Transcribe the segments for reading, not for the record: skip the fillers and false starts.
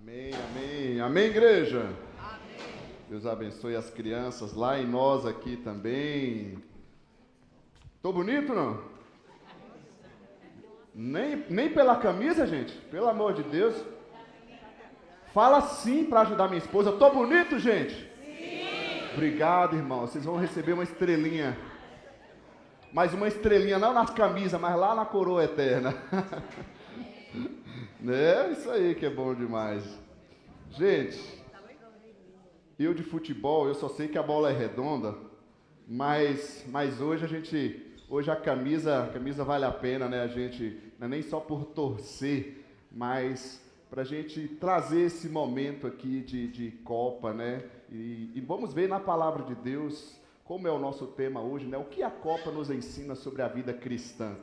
Amém, amém, amém, igreja? Amém. Deus abençoe as crianças lá e nós aqui também. Tô bonito, não? Nem pela camisa, gente? Pelo amor de Deus. Fala sim para ajudar minha esposa. Tô bonito, gente? Sim. Obrigado, irmão. Vocês vão receber uma estrelinha. Mais uma estrelinha, não nas camisas, mas lá na coroa eterna. É isso aí que é bom demais. Gente, eu de futebol, eu só sei que a bola é redonda, mas hoje a camisa vale a pena, né? A gente, não é nem só por torcer, mas para a gente trazer esse momento aqui de Copa, né? E vamos ver na palavra de Deus, como é o nosso tema hoje, né? O que a Copa nos ensina sobre a vida cristã.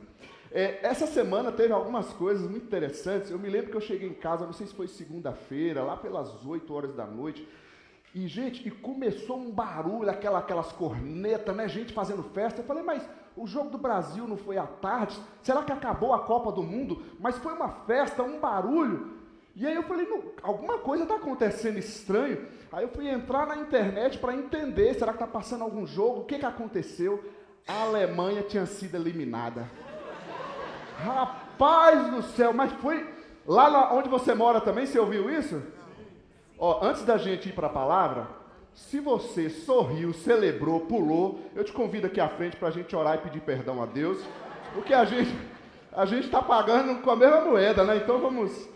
Essa semana teve algumas coisas muito interessantes. Eu me lembro que eu cheguei em casa, não sei se foi segunda-feira, lá pelas 8 horas da noite, e gente, começou um barulho, aquelas cornetas, né, gente fazendo festa. Eu falei, mas o jogo do Brasil não foi à tarde? Será que acabou a Copa do Mundo? Mas foi uma festa, um barulho. E aí eu falei, alguma coisa está acontecendo estranho. Aí eu fui entrar na internet para entender, será que está passando algum jogo? O que aconteceu? A Alemanha tinha sido eliminada. Rapaz do céu, mas foi lá onde você mora também, você ouviu isso? Ó, antes da gente ir para a palavra, se você sorriu, celebrou, pulou, eu te convido aqui à frente para a gente orar e pedir perdão a Deus, porque a gente está pagando com a mesma moeda, né? Então vamos...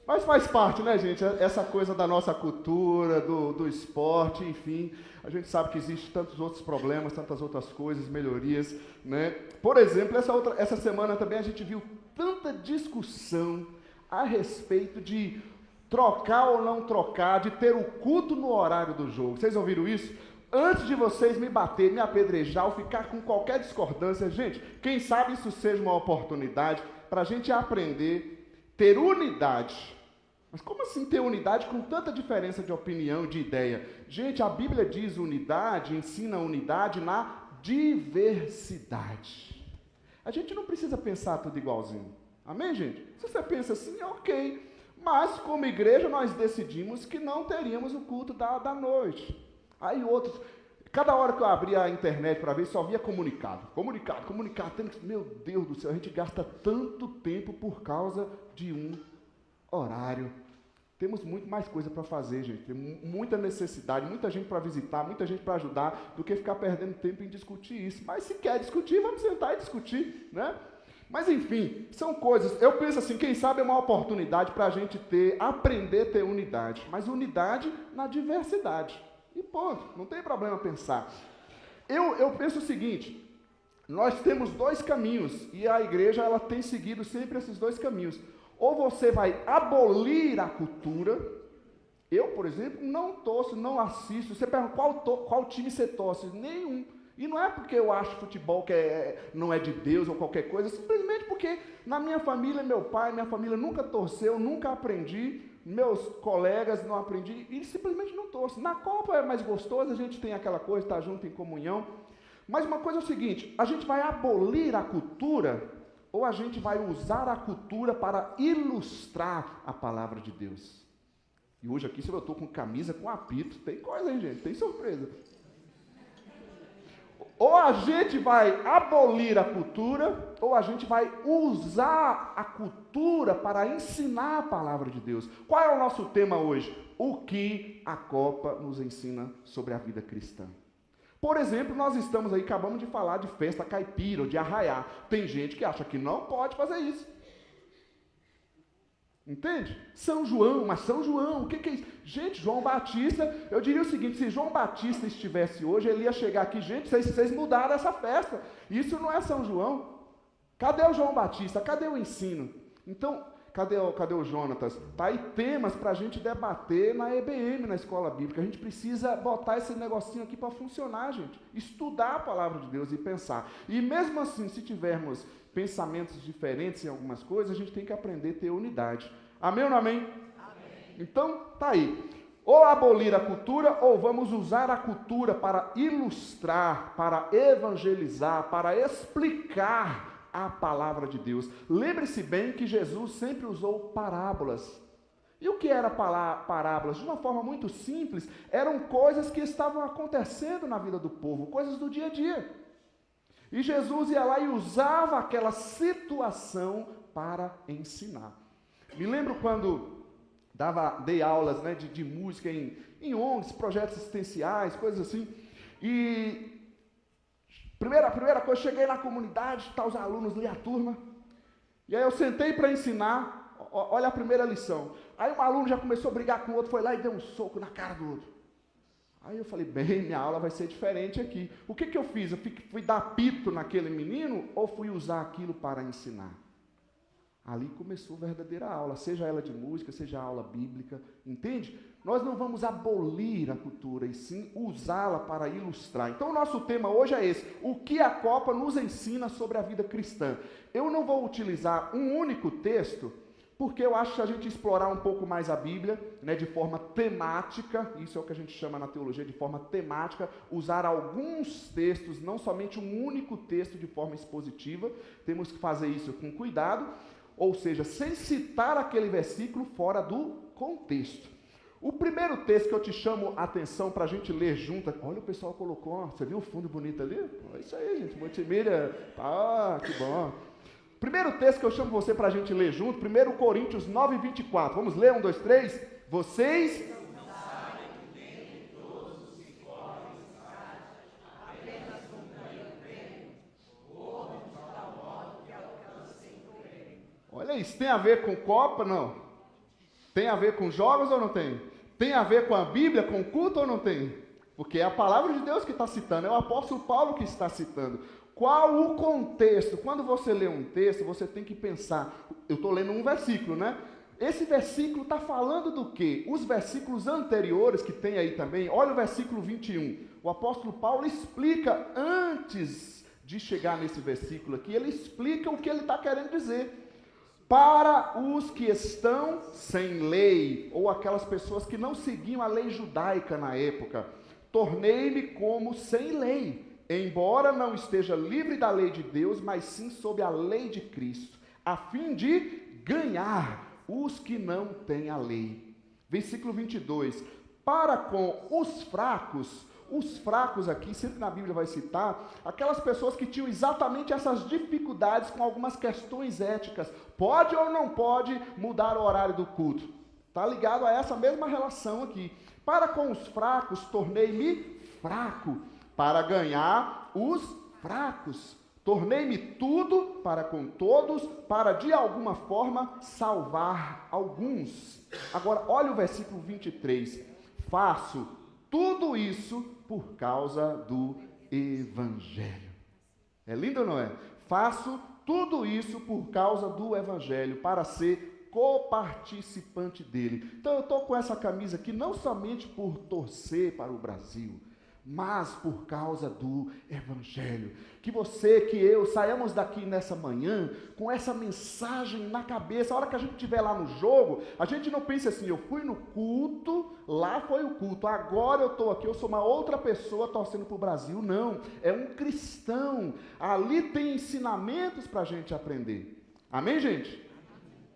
Mas faz parte, né, gente? Essa coisa da nossa cultura, do esporte, enfim. A gente sabe que existem tantos outros problemas, tantas outras coisas, melhorias, né? Por exemplo, essa semana também a gente viu tanta discussão a respeito de trocar ou não trocar, de ter o culto no horário do jogo. Vocês ouviram isso? Antes de vocês me bater, me apedrejar ou ficar com qualquer discordância, gente, quem sabe isso seja uma oportunidade para a gente aprender ter unidade. Mas como assim ter unidade com tanta diferença de opinião, de ideia? Gente, a Bíblia diz unidade, ensina unidade na diversidade. A gente não precisa pensar tudo igualzinho. Amém, gente? Se você pensa assim, ok. Mas, como igreja, nós decidimos que não teríamos o culto da noite. Aí outros... Cada hora que eu abria a internet para ver, só via comunicado. Meu Deus do céu, a gente gasta tanto tempo por causa de um horário. Temos muito mais coisa para fazer, gente. Tem muita necessidade, muita gente para visitar, muita gente para ajudar, do que ficar perdendo tempo em discutir isso. Mas se quer discutir, vamos sentar e discutir, né? Mas enfim, são coisas... Eu penso assim, quem sabe é uma oportunidade para a gente aprender a ter unidade. Mas unidade na diversidade. E ponto, não tem problema pensar. Eu penso o seguinte, nós temos dois caminhos, e a igreja ela tem seguido sempre esses dois caminhos. Ou você vai abolir a cultura, eu, por exemplo, não torço, não assisto. Você pergunta qual time você torce? Nenhum. E não é porque eu acho futebol que não é de Deus ou qualquer coisa, simplesmente porque na minha família, minha família nunca torceu, nunca aprendi. Meus colegas não aprendi e simplesmente não torço. Na Copa é mais gostoso, a gente tem aquela coisa, está junto em comunhão. Mas uma coisa é o seguinte, a gente vai abolir a cultura ou a gente vai usar a cultura para ilustrar a palavra de Deus? E hoje aqui, se eu estou com camisa, com apito, tem coisa aí, gente, tem surpresa. Ou a gente vai abolir a cultura, ou a gente vai usar a cultura para ensinar a palavra de Deus. Qual é o nosso tema hoje? O que a Copa nos ensina sobre a vida cristã. Por exemplo, nós acabamos de falar de festa caipira, ou de arraiá. Tem gente que acha que não pode fazer isso. Entende? São João, mas São João, o que é isso? Gente, João Batista, eu diria o seguinte, se João Batista estivesse hoje, ele ia chegar aqui, gente, vocês mudaram essa festa, isso não é São João. Cadê o João Batista? Cadê o ensino? Então, cadê o Jonatas? Tá aí temas para a gente debater na EBM, na Escola Bíblica. A gente precisa botar esse negocinho aqui para funcionar, gente. Estudar a palavra de Deus e pensar. E mesmo assim, se tivermos pensamentos diferentes em algumas coisas, a gente tem que aprender a ter unidade. Amém ou não amém? Amém. Então, tá aí. Ou abolir a cultura, ou vamos usar a cultura para ilustrar, para evangelizar, para explicar a palavra de Deus. Lembre-se bem que Jesus sempre usou parábolas. E o que era parábolas? De uma forma muito simples, eram coisas que estavam acontecendo na vida do povo, coisas do dia a dia. E Jesus ia lá e usava aquela situação para ensinar. Me lembro quando dei aulas, né, de música em ONGs, projetos assistenciais, coisas assim. E primeira coisa, cheguei na comunidade, tá os alunos ali, a turma. E aí eu sentei para ensinar. Olha a primeira lição. Aí um aluno já começou a brigar com o outro, foi lá e deu um soco na cara do outro. Aí eu falei, bem, minha aula vai ser diferente aqui. O que eu fiz? Eu fui dar pito naquele menino ou fui usar aquilo para ensinar? Ali começou a verdadeira aula, seja ela de música, seja a aula bíblica, entende? Nós não vamos abolir a cultura, e sim usá-la para ilustrar. Então o nosso tema hoje é esse, o que a Copa nos ensina sobre a vida cristã. Eu não vou utilizar um único texto, porque eu acho que a gente explorar um pouco mais a Bíblia, né, de forma temática, isso é o que a gente chama na teologia de forma temática, usar alguns textos, não somente um único texto de forma expositiva, temos que fazer isso com cuidado, ou seja, sem citar aquele versículo fora do contexto. O primeiro texto que eu te chamo a atenção para a gente ler junto, olha o pessoal colocou, ó, você viu o fundo bonito ali? É isso aí, gente, multimídia, que bom. Primeiro texto que eu chamo você para a gente ler junto, 1 Coríntios 9, 24. Vamos ler? 1, 2, 3. Vocês não sabem que dentre todos os que correm no estádio, apenas um ganha o prêmio. Corram de tal modo que alcancem o prêmio. Olha isso, tem a ver com Copa? Não. Tem a ver com jogos ou não tem? Tem a ver com a Bíblia, com o culto ou não tem? Porque é a palavra de Deus que está citando, é o apóstolo Paulo que está citando. Qual o contexto? Quando você lê um texto, você tem que pensar, eu estou lendo um versículo, né? Esse versículo está falando do quê? Os versículos anteriores que tem aí também, olha o versículo 21. O apóstolo Paulo explica, antes de chegar nesse versículo aqui, ele explica o que ele está querendo dizer. Para os que estão sem lei, ou aquelas pessoas que não seguiam a lei judaica na época, tornei-me como sem lei, embora não esteja livre da lei de Deus, mas sim sob a lei de Cristo, a fim de ganhar os que não têm a lei. Versículo 22. Para com os fracos aqui, sempre na Bíblia vai citar, aquelas pessoas que tinham exatamente essas dificuldades com algumas questões éticas. Pode ou não pode mudar o horário do culto? Está ligado a essa mesma relação aqui. Para com os fracos, tornei-me fraco, para ganhar os fracos. Tornei-me tudo para com todos, para de alguma forma salvar alguns. Agora, olha o versículo 23. Faço tudo isso por causa do Evangelho. É lindo ou não é? Faço tudo isso por causa do Evangelho, para ser coparticipante dele. Então eu estou com essa camisa aqui não somente por torcer para o Brasil, mas por causa do Evangelho. Que você, que eu, saiamos daqui nessa manhã com essa mensagem na cabeça. A hora que a gente estiver lá no jogo, a gente não pense assim, eu fui no culto, lá foi o culto, agora eu estou aqui, eu sou uma outra pessoa torcendo para o Brasil. Não, é um cristão. Ali tem ensinamentos para a gente aprender. Amém, gente?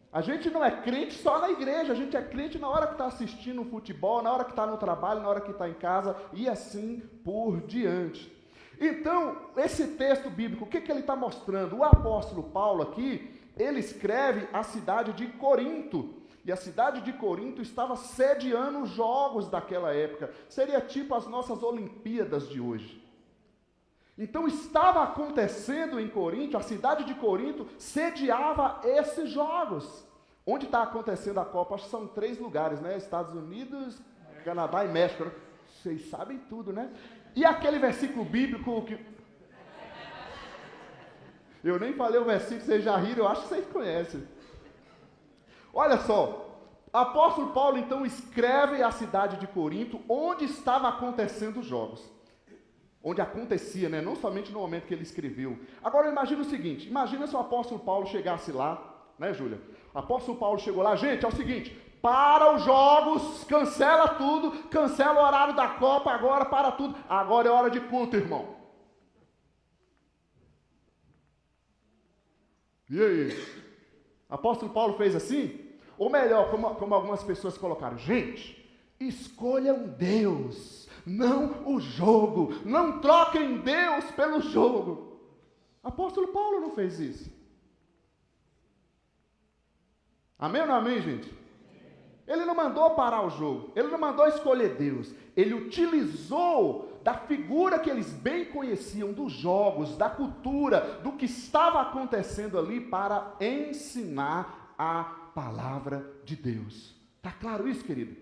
A gente não é crente só na igreja, a gente é crente na hora que está assistindo um futebol, na hora que está no trabalho, na hora que está em casa e assim por diante. Então, esse texto bíblico, o que ele está mostrando? O apóstolo Paulo aqui, ele escreve a cidade de Corinto, e a cidade de Corinto estava sediando os jogos daquela época, seria tipo as nossas Olimpíadas de hoje. Então estava acontecendo em Corinto, a cidade de Corinto sediava esses jogos. Onde está acontecendo a Copa? Acho que são 3 lugares, né? Estados Unidos, Canadá e México. Né? Vocês sabem tudo, né? E aquele versículo bíblico que... Eu nem falei o versículo, vocês já riram, eu acho que vocês conhecem. Olha só, o apóstolo Paulo então escreve a cidade de Corinto, onde estavam acontecendo os jogos. Onde acontecia, né? Não somente no momento que ele escreveu. Agora imagina o seguinte, imagina se o apóstolo Paulo chegasse lá, né, Júlia? O apóstolo Paulo chegou lá, gente, é o seguinte, para os jogos, cancela tudo, cancela o horário da Copa agora, para tudo. Agora é hora de culto, irmão. E aí? O apóstolo Paulo fez assim? Ou melhor, como algumas pessoas colocaram, gente, escolha um Deus, não o jogo. Não troquem Deus pelo jogo. Apóstolo Paulo não fez isso. Amém ou não amém, gente? Ele não mandou parar o jogo. Ele não mandou escolher Deus. Ele utilizou da figura que eles bem conheciam, dos jogos, da cultura, do que estava acontecendo ali para ensinar a palavra de Deus. Está claro isso, querido?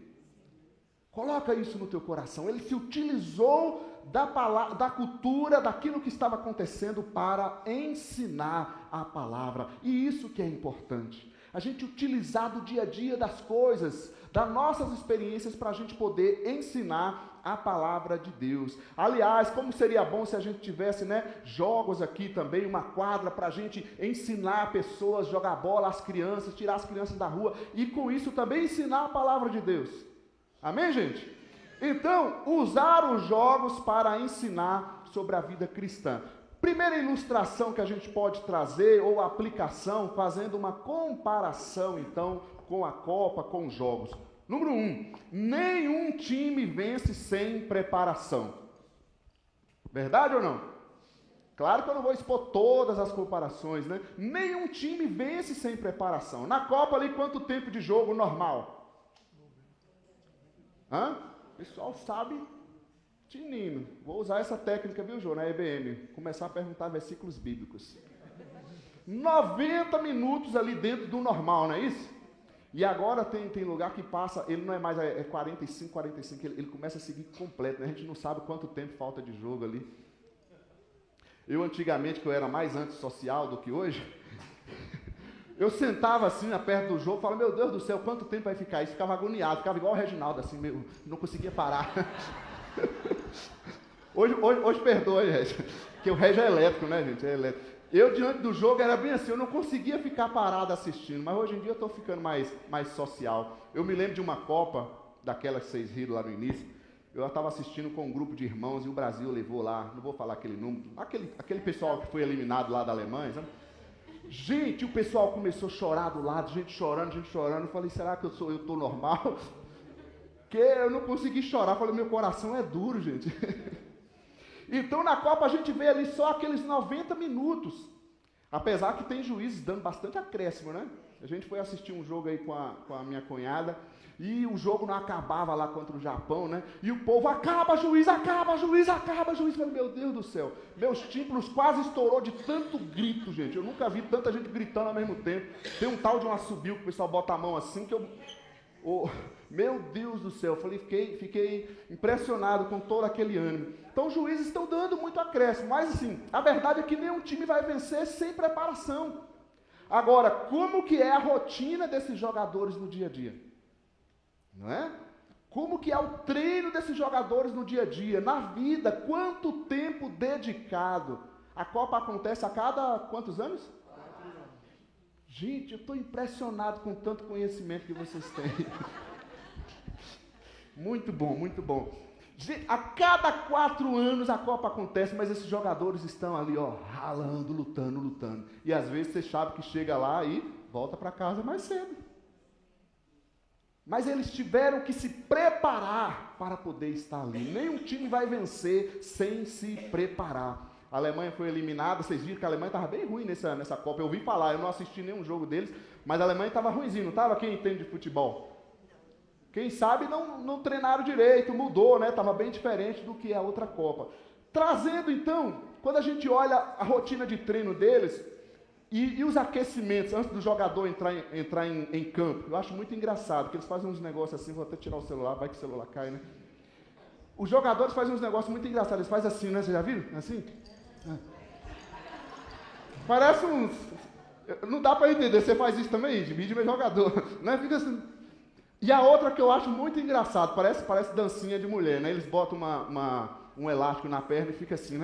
Coloca isso no teu coração. Ele se utilizou da cultura, daquilo que estava acontecendo para ensinar a palavra. E isso que é importante. A gente utilizar do dia a dia das coisas, das nossas experiências para a gente poder ensinar a palavra de Deus. Aliás, como seria bom se a gente tivesse, jogos aqui também, uma quadra para a gente ensinar pessoas, jogar bola às crianças, tirar as crianças da rua e com isso também ensinar a palavra de Deus. Amém, gente? Então, usar os jogos para ensinar sobre a vida cristã. Primeira ilustração que a gente pode trazer, ou aplicação, fazendo uma comparação, então, com a Copa, com os jogos. Número 1, nenhum time vence sem preparação. Verdade ou não? Claro que eu não vou expor todas as comparações, Nenhum time vence sem preparação. Na Copa ali, quanto tempo de jogo normal? O pessoal sabe, tinino. Vou usar essa técnica, viu, Jô, na EBM. Começar a perguntar versículos bíblicos. 90 minutos ali dentro do normal, não é isso? E agora tem lugar que passa, ele não é mais 45, ele começa a seguir completo, A gente não sabe quanto tempo falta de jogo ali. Eu antigamente, que eu era mais antissocial do que hoje, eu sentava assim, perto do jogo, falava, meu Deus do céu, quanto tempo vai ficar isso? Ficava agoniado, ficava igual o Reginaldo, assim, não conseguia parar. Hoje perdoe, gente, porque o Regi é elétrico, gente? É elétrico. Eu, diante do jogo, era bem assim, eu não conseguia ficar parado assistindo, mas hoje em dia eu estou ficando mais social. Eu me lembro de uma Copa, daquelas que vocês riram lá no início, eu estava assistindo com um grupo de irmãos e o Brasil levou lá, não vou falar aquele número, aquele pessoal que foi eliminado lá da Alemanha, sabe? Gente, o pessoal começou a chorar do lado, gente chorando. Eu falei, será que eu estou normal? Porque eu não consegui chorar, eu falei, meu coração é duro, gente. Então, na Copa, a gente vê ali só aqueles 90 minutos. Apesar que tem juízes dando bastante acréscimo, A gente foi assistir um jogo aí com a minha cunhada, e o jogo não acabava lá contra o Japão, E o povo, acaba, juiz. Eu falei, meu Deus do céu. Meus tímpanos quase estourou de tanto grito, gente. Eu nunca vi tanta gente gritando ao mesmo tempo. Tem um tal de um assobio que o pessoal bota a mão assim, que eu... meu Deus do céu, fiquei impressionado com todo aquele ânimo. Então os juízes estão dando muito acréscimo, mas assim, a verdade é que nenhum time vai vencer sem preparação. Agora, como que é a rotina desses jogadores no dia a dia? Não é? Como que é o treino desses jogadores no dia a dia, na vida, quanto tempo dedicado? A Copa acontece a cada quantos anos? 4 anos. Gente, eu estou impressionado com tanto conhecimento que vocês têm. Muito bom, muito bom. Gente, a cada 4 anos a Copa acontece, mas esses jogadores estão ali, ralando, lutando. E às vezes você sabe que chega lá e volta para casa mais cedo. Mas eles tiveram que se preparar para poder estar ali. Nenhum time vai vencer sem se preparar. A Alemanha foi eliminada, vocês viram que a Alemanha estava bem ruim nessa Copa. Eu ouvi falar, eu não assisti nenhum jogo deles, mas a Alemanha estava ruimzinho, não estava? Quem entende de futebol? Quem sabe não treinaram direito, mudou, Estava bem diferente do que a outra Copa. Trazendo então, quando a gente olha a rotina de treino deles e os aquecimentos antes do jogador entrar em campo, eu acho muito engraçado, que eles fazem uns negócios assim, vou até tirar o celular, vai que o celular cai, Os jogadores fazem uns negócios muito engraçados, eles fazem assim, Vocês já viram? Assim? Parece uns... Não dá para entender, você faz isso também, divide meu jogador, Fica assim... E a outra que eu acho muito engraçado, parece dancinha de mulher, Eles botam um elástico na perna e fica assim,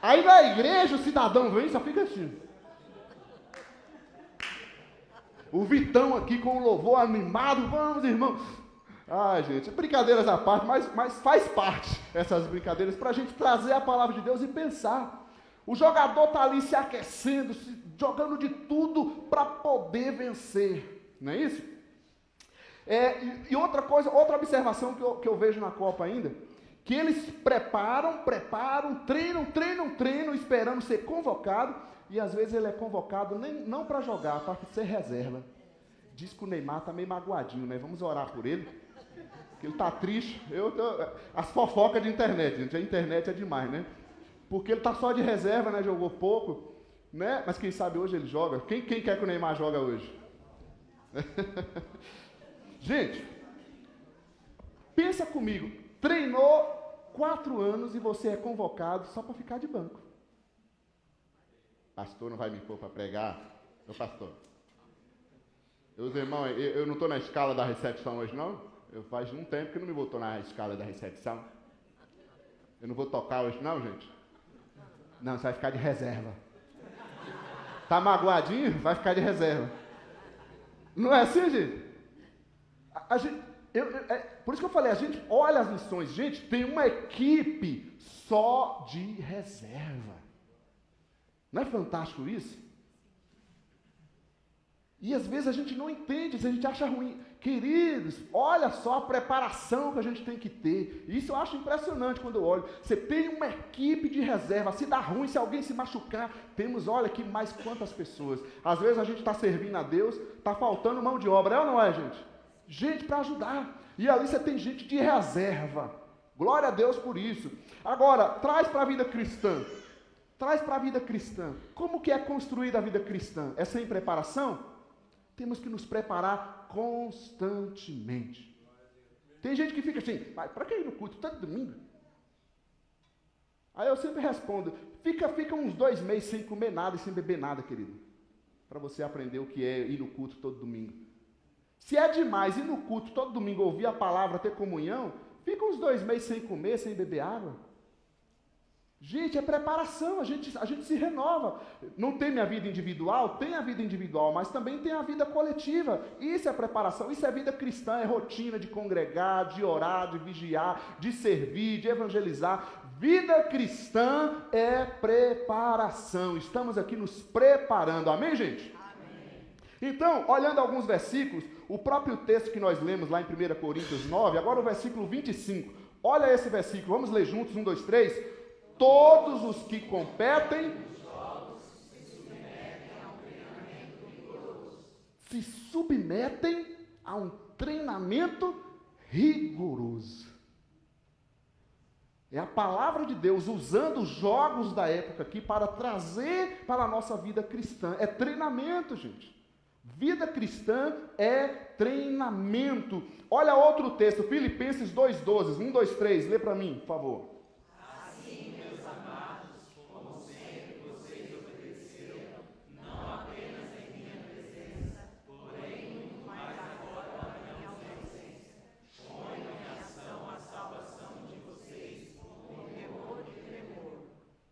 Aí na igreja o cidadão vem e só fica assim. O Vitão aqui com o louvor animado, vamos, irmão. Ai, gente, brincadeiras à parte, mas faz parte essas brincadeiras para a gente trazer a palavra de Deus e pensar. O jogador está ali se aquecendo, jogando de tudo para poder vencer. Não é isso? E outra coisa, outra observação que eu vejo na Copa ainda, que eles preparam, treinam, esperando ser convocado, e às vezes ele é convocado não para jogar, para ser reserva. Diz que o Neymar está meio magoadinho, né? Vamos orar por ele, que ele está triste. As fofocas de internet, gente, a internet é demais, né? Porque ele está só de reserva, né? Jogou pouco, né? Mas quem sabe hoje ele joga. Quem quer que o Neymar joga hoje? Gente, pensa comigo, treinou 4 anos e você é convocado só para ficar de banco. Pastor não vai me pôr para pregar? Meu pastor. Meus irmãos, eu não estou na escala da recepção hoje, não? Faz um tempo que não me botou na escala da recepção. Eu não vou tocar hoje, não, gente? Não, você vai ficar de reserva. Tá magoadinho? Vai ficar de reserva. Não é assim, gente? Por isso que eu falei, a gente olha as lições. Gente, tem uma equipe só de reserva. Não é fantástico isso? E às vezes a gente não entende, a gente acha ruim. Queridos, olha só a preparação que a gente tem que ter. Isso eu acho impressionante quando eu olho. Você tem uma equipe de reserva. Se dá ruim, se alguém se machucar, temos, olha aqui, mais quantas pessoas. Às vezes a gente está servindo a Deus, está faltando mão de obra. É ou não é, gente? Gente para ajudar. E ali você tem gente de reserva. Glória a Deus por isso. Agora, traz para a vida cristã. Traz para a vida cristã. Como que é construída a vida cristã? É sem preparação? Temos que nos preparar constantemente. Tem gente que fica assim, para que ir no culto? Todo domingo. Aí eu sempre respondo, fica uns 2 meses sem comer nada e sem beber nada, querido. Para você aprender o que é ir no culto todo domingo. Se é demais ir no culto todo domingo, ouvir a palavra, ter comunhão, fica uns 2 meses sem comer, sem beber água. Gente, é preparação, a gente se renova. Não tem minha vida individual? Tem a vida individual, mas também tem a vida coletiva. Isso é preparação, isso é vida cristã, é rotina de congregar, de orar, de vigiar, de servir, de evangelizar. Vida cristã é preparação. Estamos aqui nos preparando, amém, gente? Amém. Então, olhando alguns versículos, o próprio texto que nós lemos lá em 1 Coríntios 9, agora o versículo 25. Olha esse versículo, vamos ler juntos, 1, 2, 3. Todos os que competem se submetem a um treinamento rigoroso. É a palavra de Deus usando os jogos da época aqui para trazer para a nossa vida cristã. É treinamento, gente. Vida cristã é treinamento. Olha outro texto, Filipenses 2,12. 1, 2, 3, lê para mim, por favor.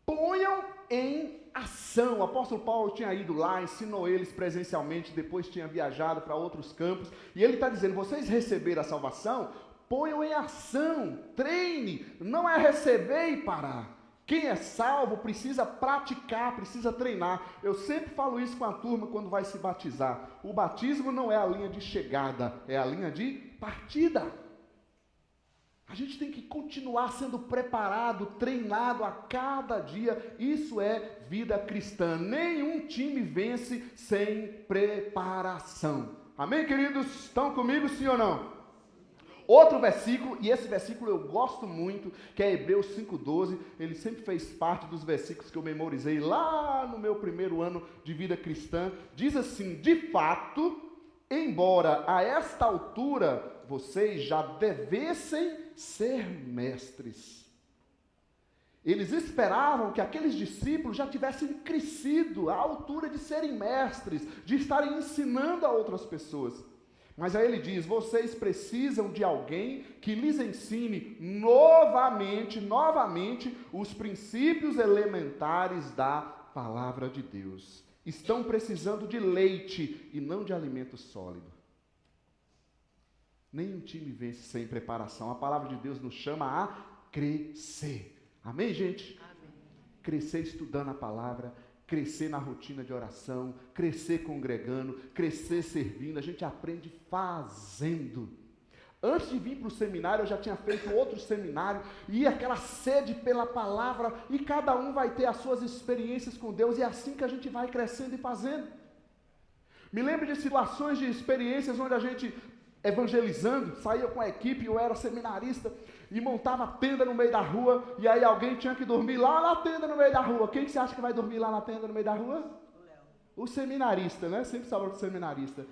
Ponham em ação. O apóstolo Paulo tinha ido lá, ensinou eles presencialmente, depois tinha viajado para outros campos, e ele está dizendo, vocês receberam a salvação, ponham em ação, treine, não é receber e parar. Quem é salvo precisa praticar, precisa treinar. Eu sempre falo isso com a turma quando vai se batizar. O batismo não é a linha de chegada, é a linha de partida. A gente tem que continuar sendo preparado, treinado a cada dia. Isso é vida cristã. Nenhum time vence sem preparação. Amém, queridos? Estão comigo, sim ou não? Outro versículo, e esse versículo eu gosto muito, que é Hebreus 5,12. Ele sempre fez parte dos versículos que eu memorizei lá no meu primeiro ano de vida cristã. Diz assim, de fato, embora a esta altura vocês já devessem ser mestres. Eles esperavam que aqueles discípulos já tivessem crescido à altura de serem mestres, de estarem ensinando a outras pessoas. Mas aí ele diz, vocês precisam de alguém que lhes ensine novamente os princípios elementares da palavra de Deus. Estão precisando de leite e não de alimento sólido. Nenhum time vence sem preparação. A palavra de Deus nos chama a crescer. Amém, gente? Amém. Crescer estudando a palavra, Crescer na rotina de oração, crescer congregando, crescer servindo, a gente aprende fazendo. Antes de vir para o seminário, eu já tinha feito outro seminário, e aquela sede pela palavra, e cada um vai ter as suas experiências com Deus, e é assim que a gente vai crescendo e fazendo. Me lembro de situações, de experiências, onde a gente, evangelizando, saía com a equipe, eu era seminarista, e montava tenda no meio da rua, e aí alguém tinha que dormir lá na tenda no meio da rua. Quem que você acha que vai dormir lá na tenda no meio da rua? O seminarista, né? Sempre sobra do seminarista.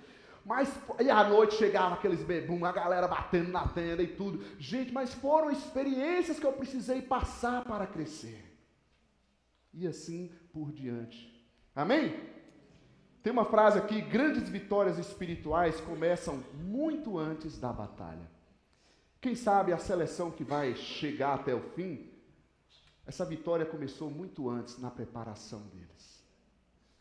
Mas, e à noite chegava aqueles bebum, a galera batendo na tenda e tudo. Gente, mas foram experiências que eu precisei passar para crescer. E assim por diante. Amém? Tem uma frase aqui: grandes vitórias espirituais começam muito antes da batalha. Quem sabe a seleção que vai chegar até o fim, essa vitória começou muito antes, na preparação deles.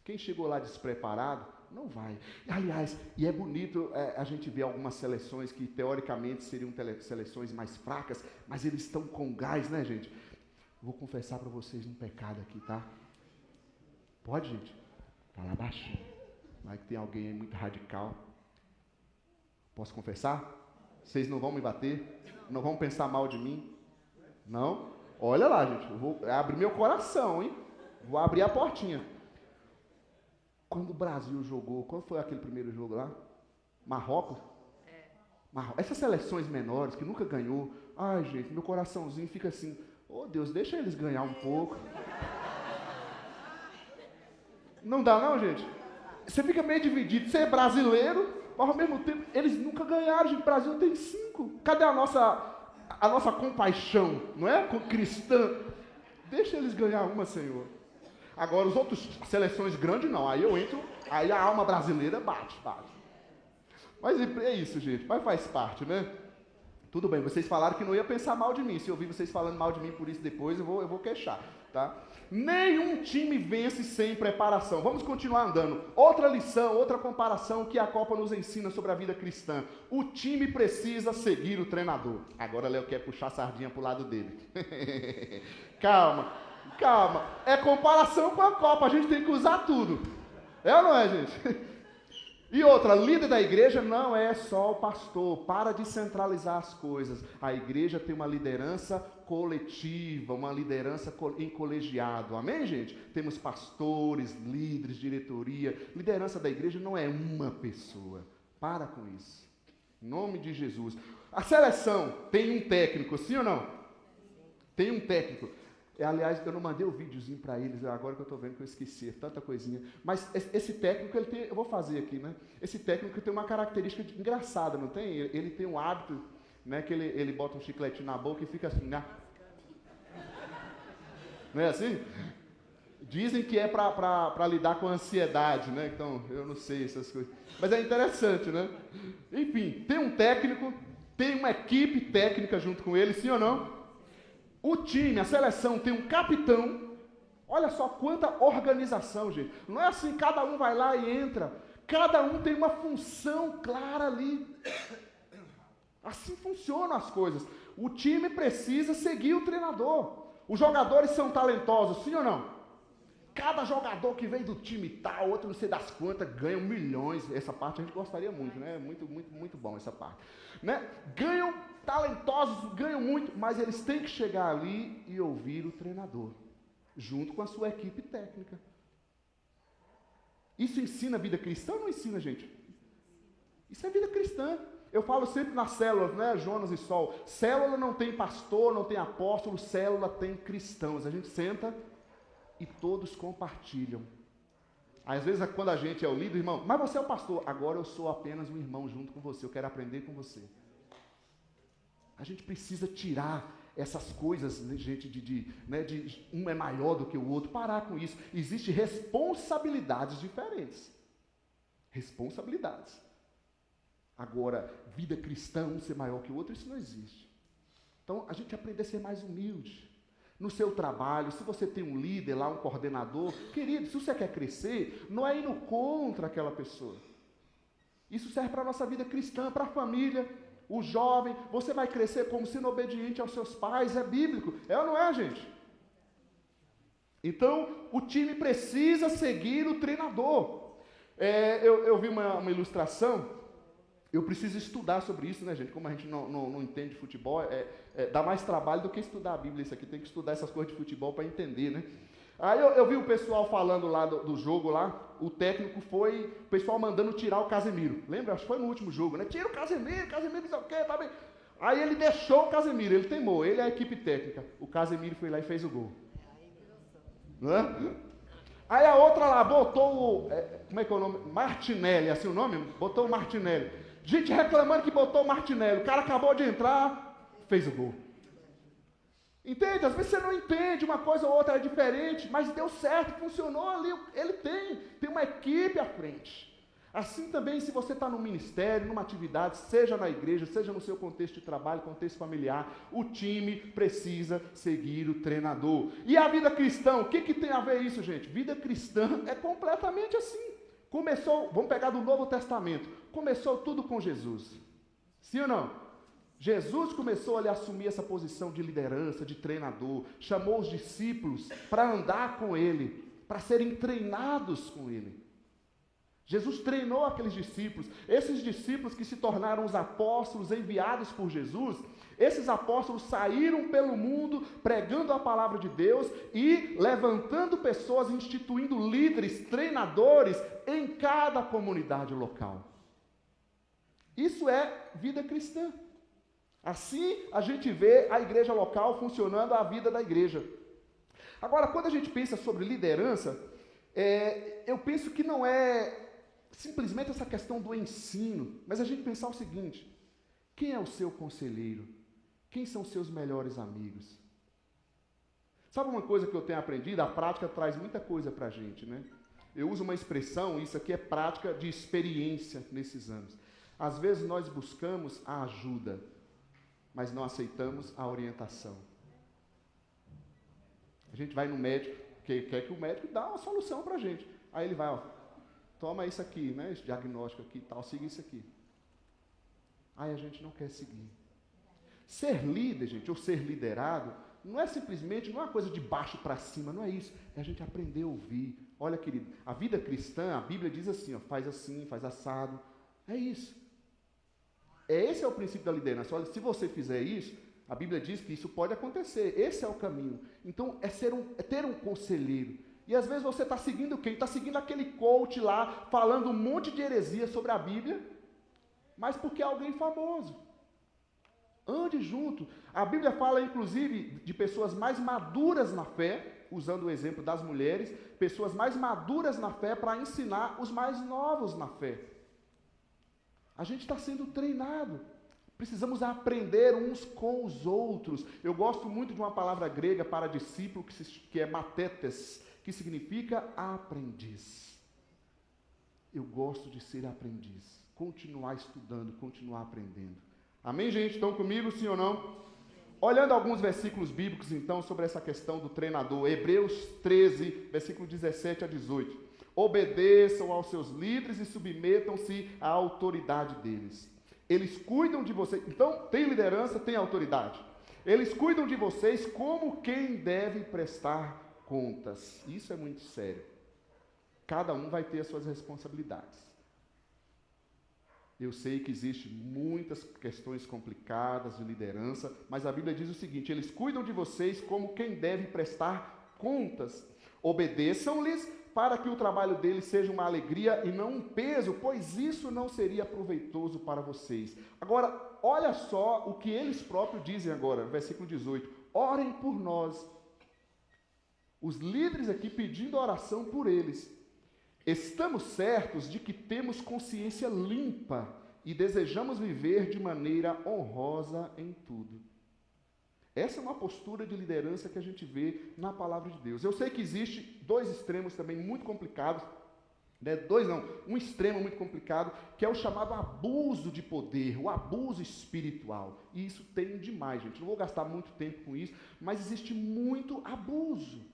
Quem chegou lá despreparado, não vai. Aliás, e é bonito a gente ver algumas seleções que teoricamente seriam seleções mais fracas, mas eles estão com gás, né, gente? Vou confessar para vocês um pecado aqui, tá? Pode, gente? Fala baixinho. Vai que tem alguém aí muito radical. Posso confessar? Vocês não vão me bater? Não vão pensar mal de mim? Não? Olha lá, gente. Eu vou abrir meu coração, hein? Vou abrir a portinha. Quando o Brasil jogou, qual foi aquele primeiro jogo lá? Marrocos? Essas seleções menores que nunca ganhou. Ai, gente, meu coraçãozinho fica assim. Oh, Deus, deixa eles ganhar um pouco. Não dá não, gente? Você fica meio dividido. Você é brasileiro, mas ao mesmo tempo, eles nunca ganharam, gente. O Brasil tem 5. Cadê a nossa compaixão, não é? Cristã. Deixa eles ganhar uma, Senhor. Agora, os outros, seleções grandes, não. Aí eu entro, aí a alma brasileira bate. Mas é isso, gente. Mas faz parte, né? Tudo bem, vocês falaram que não ia pensar mal de mim. Se eu ouvir vocês falando mal de mim por isso depois, eu vou queixar, tá? Nenhum time vence sem preparação. Vamos continuar andando. Outra lição, outra comparação que a Copa nos ensina sobre a vida cristã. O time precisa seguir o treinador. Agora Léo quer puxar a sardinha pro lado dele. Calma. É comparação com a Copa. A gente tem que usar tudo. É ou não é, gente? E outra, líder da igreja não é só o pastor. Para de centralizar as coisas. A igreja tem uma liderança coletiva, uma liderança em colegiado. Amém, gente? Temos pastores, líderes, diretoria. Liderança da igreja não é uma pessoa. Para com isso. Em nome de Jesus. A seleção tem um técnico, sim ou não? Tem um técnico. Aliás, eu não mandei o videozinho para eles, agora que eu estou vendo que eu esqueci, tanta coisinha. Mas esse técnico, ele tem, eu vou fazer aqui, né? Esse técnico tem uma característica engraçada, não tem? Ele tem um hábito, né, que ele bota um chicletinho na boca e fica assim, né? Não é assim? Dizem que é para lidar com a ansiedade, né? Então, eu não sei essas coisas. Mas é interessante, né? Enfim, tem um técnico, tem uma equipe técnica junto com ele, sim ou não? O time, a seleção tem um capitão. Olha só quanta organização, gente. Não é assim, cada um vai lá e entra. Cada um tem uma função clara ali. Assim funcionam as coisas. O time precisa seguir o treinador. Os jogadores são talentosos, sim ou não? Cada jogador que vem do time tal, outro não sei das quantas, ganham milhões. Essa parte a gente gostaria muito, né? Muito bom essa parte. Né? Ganham talentosos, ganham muito, mas eles têm que chegar ali e ouvir o treinador, junto com a sua equipe técnica. Isso ensina a vida cristã ou não ensina, gente? Isso é vida cristã. Eu falo sempre nas células, né? Jonas e Sol. Célula não tem pastor, não tem apóstolo, célula tem cristãos. A gente senta e todos compartilham. Às vezes, quando a gente é o líder, irmão, mas você é o pastor. Agora eu sou apenas um irmão junto com você, eu quero aprender com você. A gente precisa tirar essas coisas, né, gente, de um é maior do que o outro, parar com isso. Existem responsabilidades diferentes. Responsabilidades. Agora, vida cristã, um ser maior que o outro, isso não existe. Então, a gente aprende a ser mais humilde. No seu trabalho, se você tem um líder lá, um coordenador, querido, se você quer crescer, não é indo contra aquela pessoa. Isso serve para a nossa vida cristã, para a família. O jovem, você vai crescer como sendo obediente aos seus pais, é bíblico. É ou não é, gente? Então, o time precisa seguir o treinador. Eu vi uma ilustração, eu preciso estudar sobre isso, né, gente? Como a gente não entende futebol, dá mais trabalho do que estudar a Bíblia. Isso aqui tem que estudar essas coisas de futebol para entender, né? Aí eu vi o pessoal falando lá do jogo lá, o técnico foi, o pessoal mandando tirar o Casemiro. Lembra? Acho que foi no último jogo, né? Tira o Casemiro não sei o quê, tá bem. Aí ele deixou o Casemiro, ele teimou, ele é a equipe técnica. O Casemiro foi lá e fez o gol. Hã? Aí a outra lá botou como é que é o nome? Martinelli, assim o nome? Botou o Martinelli. Gente reclamando que botou o Martinelli. O cara acabou de entrar, fez o gol. Entende? Às vezes você não entende, uma coisa ou outra é diferente, mas deu certo, funcionou ali. Ele tem uma equipe à frente. Assim também, se você está no ministério, numa atividade, seja na igreja, seja no seu contexto de trabalho, contexto familiar, o time precisa seguir o treinador. E a vida cristã, o que tem a ver isso, gente? Vida cristã é completamente assim. Começou, vamos pegar do Novo Testamento, começou tudo com Jesus. Sim ou não? Jesus começou a assumir essa posição de liderança, de treinador, chamou os discípulos para andar com ele, para serem treinados com ele. Jesus treinou aqueles discípulos, esses discípulos que se tornaram os apóstolos enviados por Jesus, esses apóstolos saíram pelo mundo pregando a palavra de Deus e levantando pessoas, instituindo líderes, treinadores em cada comunidade local. Isso é vida cristã. Assim a gente vê a igreja local funcionando a vida da igreja. Agora, quando a gente pensa sobre liderança, eu penso que não é simplesmente essa questão do ensino, mas a gente pensar o seguinte: quem é o seu conselheiro? Quem são os seus melhores amigos? Sabe uma coisa que eu tenho aprendido? A prática traz muita coisa para a gente, né? Eu uso uma expressão, isso aqui é prática de experiência nesses anos. Às vezes nós buscamos a ajuda, mas não aceitamos a orientação. A gente vai no médico, que quer que o médico dê uma solução para a gente. Aí ele vai, toma isso aqui, né, esse diagnóstico aqui e tal, siga isso aqui. Aí a gente não quer seguir. Ser líder, gente, ou ser liderado, não é simplesmente, não é uma coisa de baixo para cima, não é isso. É a gente aprender a ouvir. Olha, querido, a vida cristã, a Bíblia diz assim, faz assim, faz assado. É isso. Esse é o princípio da liderança. Olha, se você fizer isso, a Bíblia diz que isso pode acontecer. Esse é o caminho. Então, é ter um conselheiro. E às vezes você está seguindo quem? Está seguindo aquele coach lá, falando um monte de heresia sobre a Bíblia, mas porque é alguém famoso. Ande junto. A Bíblia fala, inclusive, de pessoas mais maduras na fé, usando o exemplo das mulheres, pessoas mais maduras na fé para ensinar os mais novos na fé. A gente está sendo treinado. Precisamos aprender uns com os outros. Eu gosto muito de uma palavra grega para discípulo, que é matetes, que significa aprendiz. Eu gosto de ser aprendiz. Continuar estudando, continuar aprendendo. Amém, gente? Estão comigo, sim ou não? Olhando alguns versículos bíblicos, então, sobre essa questão do treinador. Hebreus 13, versículo 17 a 18. Obedeçam aos seus líderes e submetam-se à autoridade deles. Eles cuidam de vocês. Então, tem liderança, tem autoridade. Eles cuidam de vocês como quem deve prestar contas. Isso é muito sério. Cada um vai ter as suas responsabilidades. Eu sei que existem muitas questões complicadas de liderança, mas a Bíblia diz o seguinte: eles cuidam de vocês como quem deve prestar contas. Obedeçam-lhes para que o trabalho deles seja uma alegria e não um peso, pois isso não seria proveitoso para vocês. Agora, olha só o que eles próprios dizem agora, versículo 18. Orem por nós. Os líderes aqui pedindo oração por eles. Estamos certos de que temos consciência limpa e desejamos viver de maneira honrosa em tudo. Essa é uma postura de liderança que a gente vê na palavra de Deus. Eu sei que existe dois extremos também muito complicados, né? Um extremo muito complicado, que é o chamado abuso de poder, o abuso espiritual. E isso tem demais, gente. Não vou gastar muito tempo com isso, mas existe muito abuso.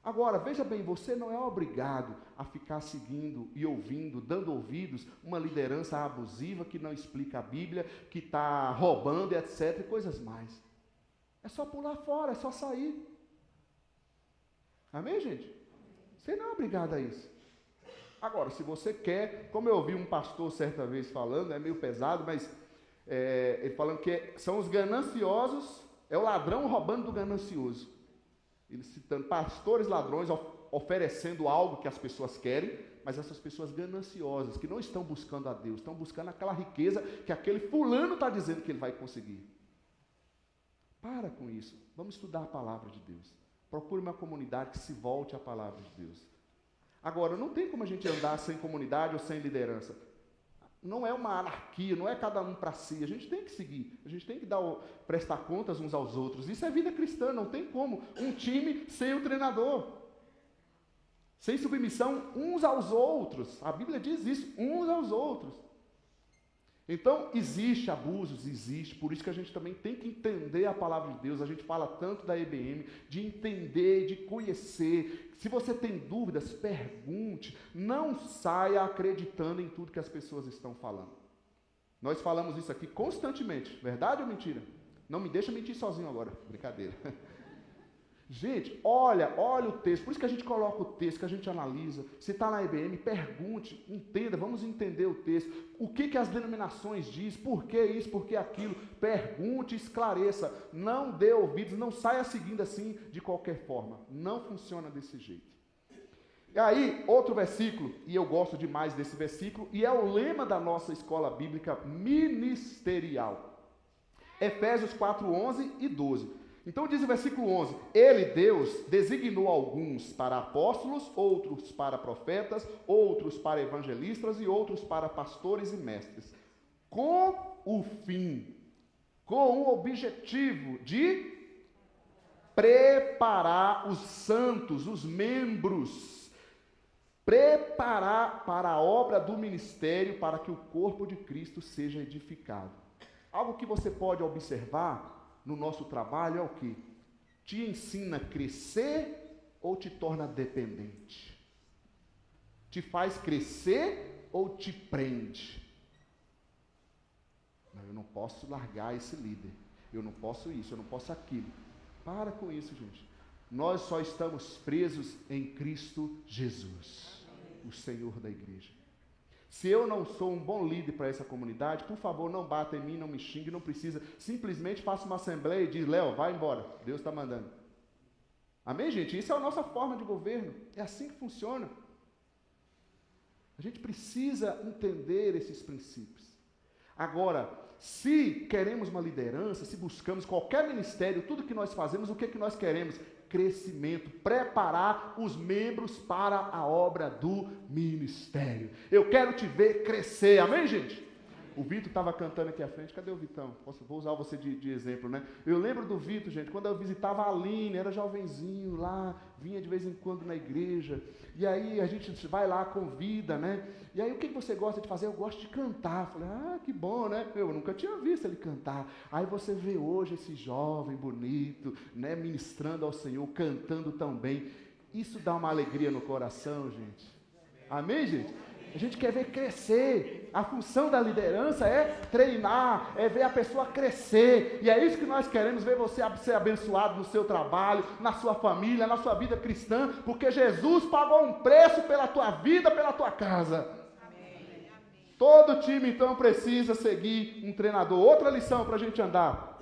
Agora, veja bem, você não é obrigado a ficar seguindo e ouvindo, dando ouvidos, uma liderança abusiva que não explica a Bíblia, que está roubando, etc., e coisas mais. É só pular fora, é só sair. Amém, gente? Você não é obrigado a isso. Agora, se você quer, como eu ouvi um pastor certa vez falando, é meio pesado, mas ele falando que são os gananciosos, é o ladrão roubando do ganancioso. Ele citando pastores ladrões oferecendo algo que as pessoas querem, mas essas pessoas gananciosas, que não estão buscando a Deus, estão buscando aquela riqueza que aquele fulano está dizendo que ele vai conseguir. Para com isso. Vamos estudar a palavra de Deus. Procure uma comunidade que se volte à palavra de Deus. Agora, não tem como a gente andar sem comunidade ou sem liderança. Não é uma anarquia, não é cada um para si. A gente tem que seguir, a gente tem que prestar contas uns aos outros. Isso é vida cristã, não tem como um time sem o treinador. Sem submissão uns aos outros. A Bíblia diz isso, uns aos outros. Então, existe abusos, existe, por isso que a gente também tem que entender a palavra de Deus. A gente fala tanto da EBM, de entender, de conhecer. Se você tem dúvidas, pergunte. Não saia acreditando em tudo que as pessoas estão falando. Nós falamos isso aqui constantemente, verdade ou mentira? Não me deixa mentir sozinho agora, brincadeira. Gente, olha o texto, por isso que a gente coloca o texto, que a gente analisa. Se está na EBM, pergunte, entenda, vamos entender o texto. O que as denominações dizem, por que isso, por que aquilo. Pergunte, esclareça, não dê ouvidos, não saia seguindo assim de qualquer forma. Não funciona desse jeito. E aí, outro versículo, e eu gosto demais desse versículo, e é o lema da nossa escola bíblica ministerial. Efésios 4, 11 e 12. Então diz o versículo 11, Ele, Deus, designou alguns para apóstolos, outros para profetas, outros para evangelistas e outros para pastores e mestres, com o objetivo de preparar os santos, os membros, preparar para a obra do ministério, para que o corpo de Cristo seja edificado. Algo que você pode observar no nosso trabalho é o que? Te ensina a crescer ou te torna dependente? Te faz crescer ou te prende? Não, eu não posso largar esse líder. Eu não posso isso, eu não posso aquilo. Para com isso, gente. Nós só estamos presos em Cristo Jesus, o Senhor da igreja. Se eu não sou um bom líder para essa comunidade, por favor, não bata em mim, não me xingue, não precisa. Simplesmente faça uma assembleia e diz, Léo, vai embora, Deus está mandando. Amém, gente? Isso é a nossa forma de governo, é assim que funciona. A gente precisa entender esses princípios. Agora, se queremos uma liderança, se buscamos qualquer ministério, tudo que nós fazemos, o que nós queremos? Crescimento, preparar os membros para a obra do ministério. Eu quero te ver crescer, amém, gente? O Vitor estava cantando aqui à frente, cadê o Vitão? Vou usar você de exemplo, né? Eu lembro do Vitor, gente, quando eu visitava a Aline, era jovenzinho lá, vinha de vez em quando na igreja, e aí a gente vai lá, convida, né? E aí o que você gosta de fazer? Eu gosto de cantar. Falei, que bom, né? Eu nunca tinha visto ele cantar. Aí você vê hoje esse jovem bonito, né, ministrando ao Senhor, cantando tão bem. Isso dá uma alegria no coração, gente. Amém, gente? A gente quer ver crescer. A função da liderança é treinar, é ver a pessoa crescer. E é isso que nós queremos, ver você ser abençoado no seu trabalho, na sua família, na sua vida cristã, porque Jesus pagou um preço pela tua vida, pela tua casa. Amém. Todo time, então, precisa seguir um treinador. Outra lição para a gente andar.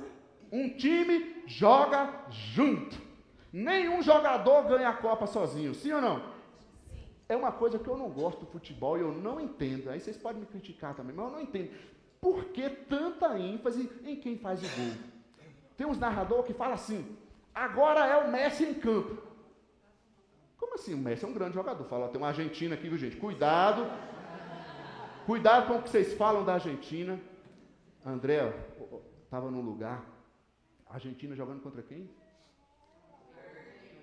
Um time joga junto. Nenhum jogador ganha a Copa sozinho, sim ou não? É uma coisa que eu não gosto do futebol e eu não entendo. Aí vocês podem me criticar também, mas eu não entendo. Por que tanta ênfase em quem faz o gol? Tem uns narradores que falam assim, agora é o Messi em campo. Como assim? O Messi é um grande jogador. Fala, tem uma Argentina aqui, viu, gente? Cuidado. Cuidado com o que vocês falam da Argentina. André estava num lugar. A Argentina jogando contra quem?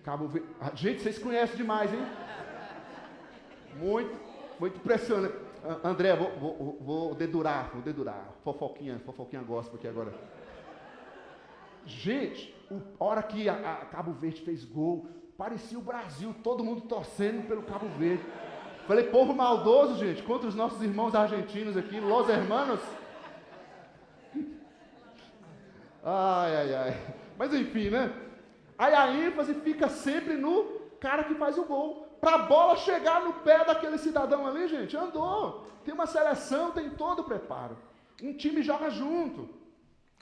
Cabo Verde. Gente, vocês conhecem demais, hein? Muito impressionante. André, vou dedurar. Fofoquinha gospel aqui agora. Gente, a hora que a Cabo Verde fez gol, parecia o Brasil, todo mundo torcendo pelo Cabo Verde. Falei, povo maldoso, gente, contra os nossos irmãos argentinos aqui, los hermanos. Ai. Mas enfim, né? Aí a ênfase fica sempre no cara que faz o gol. Para a bola chegar no pé daquele cidadão ali, gente, andou. Tem uma seleção, tem todo o preparo. Um time joga junto.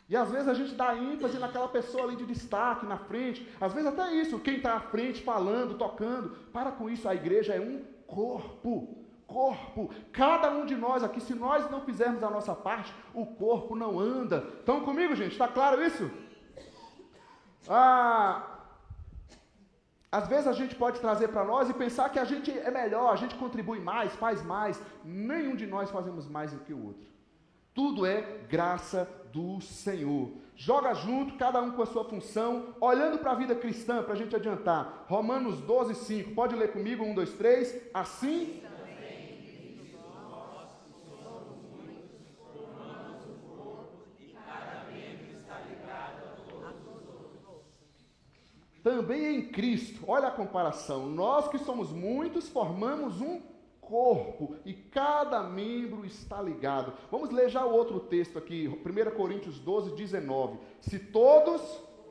E às vezes a gente dá ênfase naquela pessoa ali de destaque, na frente. Às vezes até isso, quem está à frente, falando, tocando. Para com isso, a igreja é um corpo. Corpo. Cada um de nós aqui, se nós não fizermos a nossa parte, o corpo não anda. Estão comigo, gente? Está claro isso? Às vezes a gente pode trazer para nós e pensar que a gente é melhor, a gente contribui mais, faz mais. Nenhum de nós fazemos mais do que o outro. Tudo é graça do Senhor. Joga junto, cada um com a sua função, olhando para a vida cristã, para a gente adiantar. Romanos 12, 5. Pode ler comigo? 1, 2, 3. Assim... Também em Cristo, olha a comparação, nós que somos muitos formamos um corpo e cada membro está ligado. Vamos ler já o outro texto aqui, 1 Coríntios 12, 19. Se todos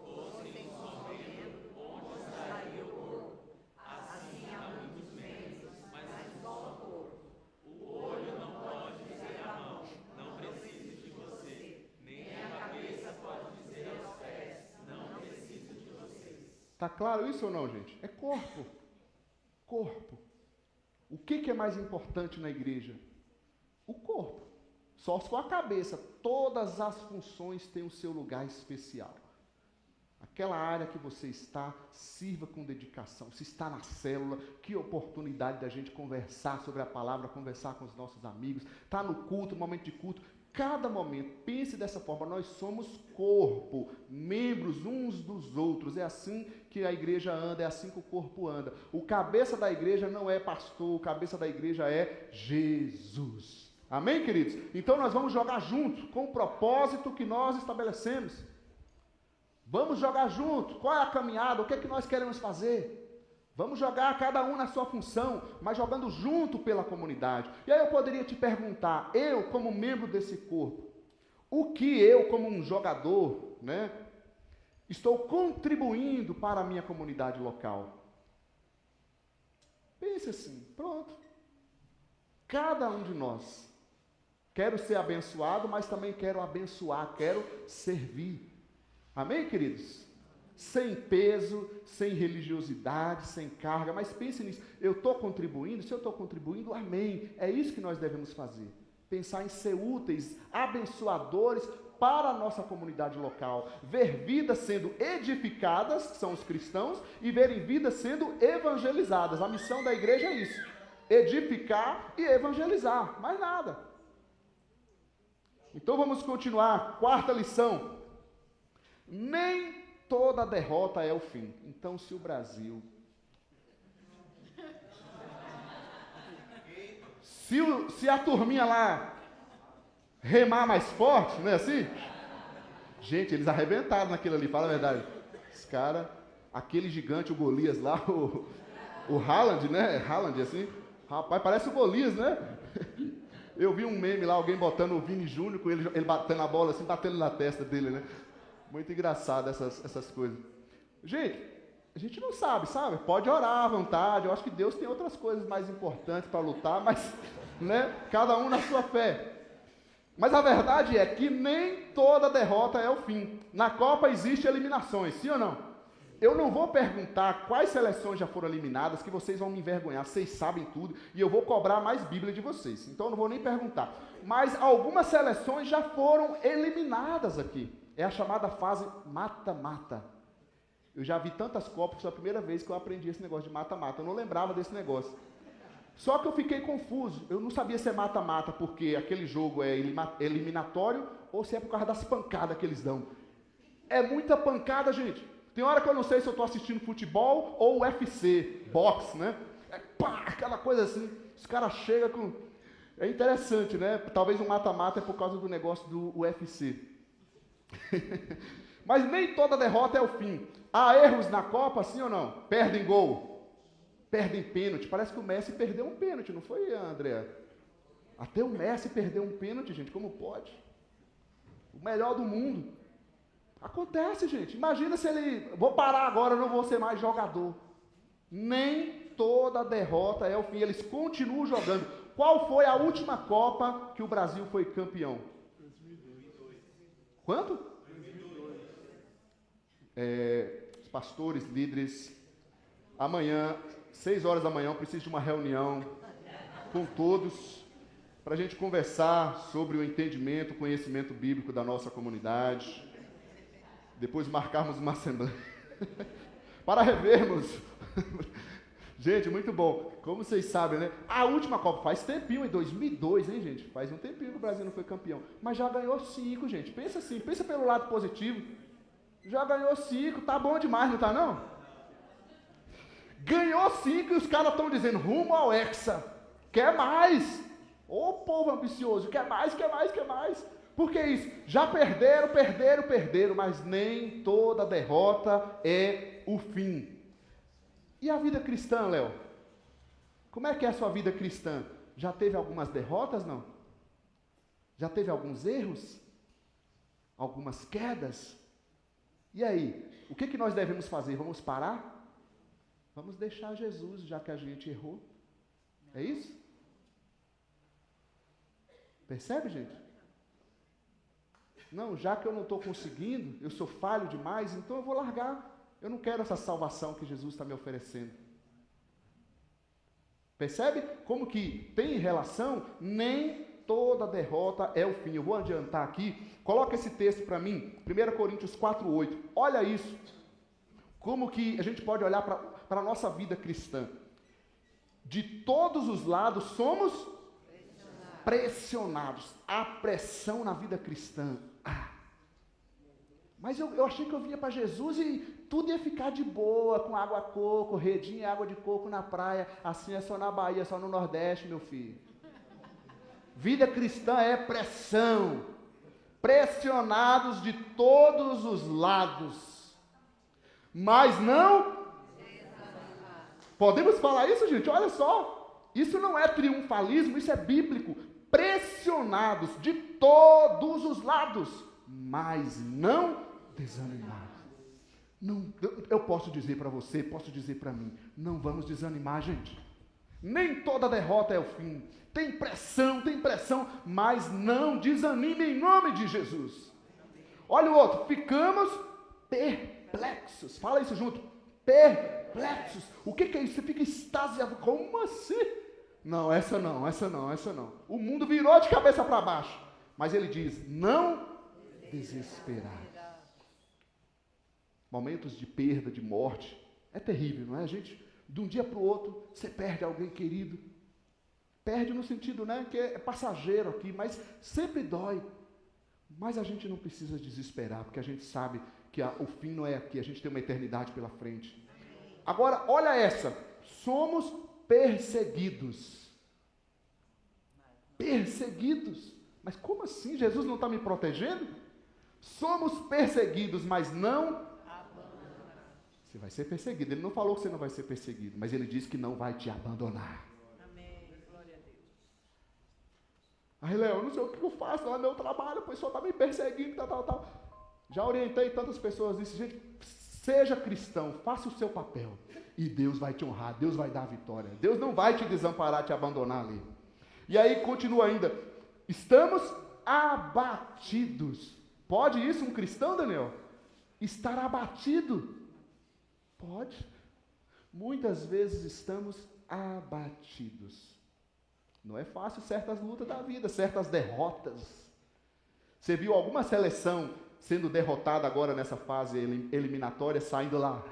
fossem só membro, onde estaria o corpo? Assim há muitos membros, mas um só corpo. O olho não pode dizer à mão, não preciso de você, nem a cabeça pode dizer aos pés, não preciso de vocês. Está claro isso ou não, gente? É corpo. Corpo. O que é mais importante na igreja? O corpo. Só se for a cabeça. Todas as funções têm o seu lugar especial. Aquela área que você está, sirva com dedicação. Se está na célula, que oportunidade da gente conversar sobre a palavra, conversar com os nossos amigos. Está no culto, momento de culto. Cada momento, pense dessa forma, nós somos corpo, membros uns dos outros, é assim que a igreja anda, é assim que o corpo anda. O cabeça da igreja não é pastor, o cabeça da igreja é Jesus. Amém, queridos? Então nós vamos jogar junto, com o propósito que nós estabelecemos. Vamos jogar junto, qual é a caminhada, o que é que nós queremos fazer? Vamos jogar cada um na sua função, mas jogando junto pela comunidade. E aí eu poderia te perguntar, eu como membro desse corpo, o que eu como um jogador, né, estou contribuindo para a minha comunidade local? Pense assim, pronto. Cada um de nós, quero ser abençoado, mas também quero abençoar, quero servir. Amém, queridos? Sem peso, sem religiosidade, sem carga, mas pense nisso, eu estou contribuindo? Se eu estou contribuindo, amém, é isso que nós devemos fazer, pensar em ser úteis, abençoadores para a nossa comunidade local, ver vidas sendo edificadas, que são os cristãos, e verem vidas sendo evangelizadas. A missão da igreja é isso, edificar e evangelizar, mais nada. Então vamos continuar, quarta lição, nem toda derrota é o fim. Então, se o Brasil... Se a turminha lá remar mais forte, não é assim? Gente, eles arrebentaram naquilo ali, fala a verdade. Os caras, aquele gigante, o Golias lá, o Haaland, né? Haaland, assim. Rapaz, parece o Golias, né? Eu vi um meme lá, alguém botando o Vini Júnior, com ele batendo a bola assim, batendo na testa dele, né? Muito engraçado essas coisas. Gente, a gente não sabe? Pode orar à vontade. Eu acho que Deus tem outras coisas mais importantes para lutar, mas, né? Cada um na sua fé. Mas a verdade é que nem toda derrota é o fim. Na Copa existem eliminações, sim ou não? Eu não vou perguntar quais seleções já foram eliminadas, que vocês vão me envergonhar. Vocês sabem tudo e eu vou cobrar mais Bíblia de vocês. Então eu não vou nem perguntar. Mas algumas seleções já foram eliminadas aqui. É a chamada fase mata-mata. Eu já vi tantas Copas, foi a primeira vez que eu aprendi esse negócio de mata-mata. Eu não lembrava desse negócio. Só que eu fiquei confuso. Eu não sabia se é mata-mata porque aquele jogo é eliminatório ou se é por causa das pancadas que eles dão. É muita pancada, gente. Tem hora que eu não sei se eu estou assistindo futebol ou UFC, boxe, né? É pá, aquela coisa assim. Os caras chegam com... É interessante, né? Talvez o mata-mata é por causa do negócio do UFC. Mas nem toda derrota é o fim. Há erros na Copa, sim ou não? Perdem gol, perdem pênalti. Parece que o Messi perdeu um pênalti, não foi, André? Até o Messi perdeu um pênalti, gente, como pode? O melhor do mundo. Acontece, gente. Imagina se ele... Vou parar agora, eu não vou ser mais jogador. Nem toda derrota é o fim. Eles continuam jogando. Qual foi a última Copa que o Brasil foi campeão? 2002. Quanto? 2002. Os pastores, líderes, amanhã, 6 horas da manhã, eu preciso de uma reunião com todos, para a gente conversar sobre o entendimento, o conhecimento bíblico da nossa comunidade. Depois marcarmos uma assembleia para revermos. Gente, muito bom. Como vocês sabem, né? A última Copa faz tempinho, em 2002, hein, gente? Faz um tempinho que o Brasil não foi campeão. Mas já ganhou 5, gente. Pensa assim, pensa pelo lado positivo. Já ganhou 5, tá bom demais, não tá não? Ganhou 5 e os caras estão dizendo, rumo ao Hexa. Quer mais? Ô povo ambicioso, quer mais, quer mais, quer mais. Por que isso? Já perderam, mas nem toda derrota é o fim. E a vida cristã, Léo? Como é que é a sua vida cristã? Já teve algumas derrotas, não? Já teve alguns erros? Algumas quedas? E aí? O que nós devemos fazer? Vamos parar? Vamos deixar Jesus, já que a gente errou? É isso? Percebe, gente? Não, já que eu não estou conseguindo, eu sou falho demais, então eu vou largar. Eu não quero essa salvação que Jesus está me oferecendo. Percebe como que tem relação? Nem toda derrota é o fim. Eu vou adiantar aqui. Coloca esse texto para mim. 1 Coríntios 4:8. Olha isso. Como que a gente pode olhar para a nossa vida cristã. De todos os lados somos pressionados. Há pressão na vida cristã. Mas eu achei que eu vinha para Jesus e tudo ia ficar de boa, com água coco, redinha e água de coco na praia. Assim é só na Bahia, só no Nordeste, meu filho. Vida cristã é pressão. Pressionados de todos os lados. Mas não... Podemos falar isso, gente? Olha só. Isso não é triunfalismo, isso é bíblico. Pressionados de todos os lados, mas não desanimados. Não, eu posso dizer para você, posso dizer para mim, não vamos desanimar, gente. Nem toda derrota é o fim. Tem pressão, mas não desanime em nome de Jesus. Olha o outro, ficamos perplexos. Fala isso junto, perplexos. O que é isso? Você fica extasiado, como assim? Não, essa não. O mundo virou de cabeça para baixo. Mas ele diz, não desesperar. Momentos de perda, de morte, é terrível, não é, gente? De um dia para o outro, você perde alguém querido. Perde no sentido, né, que é passageiro aqui, mas sempre dói. Mas a gente não precisa desesperar, porque a gente sabe que o fim não é aqui, a gente tem uma eternidade pela frente. Agora, olha essa, somos perseguidos. Perseguidos. Mas como assim? Jesus não está me protegendo? Somos perseguidos, mas não... Você vai ser perseguido. Ele não falou que você não vai ser perseguido, mas ele disse que não vai te abandonar. Amém. Glória a Deus. Aí, Léo, eu não sei o que eu faço, lá no meu trabalho, o pessoal está me perseguindo, tal. Já orientei tantas pessoas, disse, gente, seja cristão, faça o seu papel. E Deus vai te honrar, Deus vai dar a vitória. Deus não vai te desamparar, te abandonar ali. E aí, continua ainda. Estamos abatidos. Pode isso um cristão, Daniel? Estar abatido? Pode. Muitas vezes estamos abatidos. Não é fácil certas lutas da vida, certas derrotas. Você viu alguma seleção sendo derrotada agora nessa fase eliminatória, saindo lá?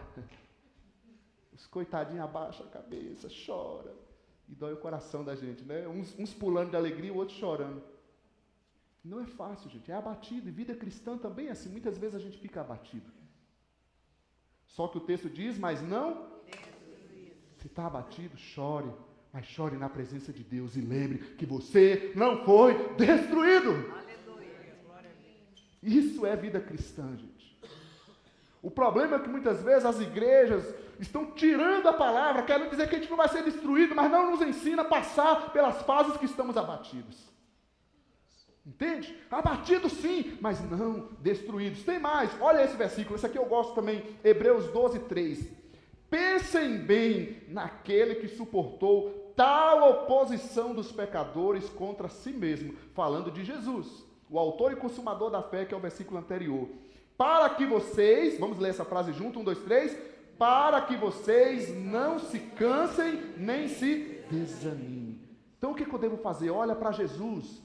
Os coitadinhos abaixam a cabeça, choram. E dói o coração da gente, né? Uns pulando de alegria, o outro chorando. Não é fácil, gente. É abatido. E vida cristã também é assim. Muitas vezes a gente fica abatido. Só que o texto diz, mas não... Se está abatido, chore. Mas chore na presença de Deus. E lembre que você não foi destruído. Aleluia. Glória a Deus. Isso é vida cristã, gente. O problema é que muitas vezes as igrejas estão tirando a palavra, querem dizer que a gente não vai ser destruído, mas não nos ensina a passar pelas fases que estamos abatidos. Entende? Abatidos sim, mas não destruídos. Tem mais, olha esse versículo, esse aqui eu gosto também, Hebreus 12:3. Pensem bem naquele que suportou tal oposição dos pecadores contra si mesmo, falando de Jesus, o autor e consumador da fé, que é o versículo anterior. Para que vocês, vamos ler essa frase junto, 1, 2, 3, para que vocês não se cansem nem se desanimem. Então o que eu devo fazer? Olha para Jesus.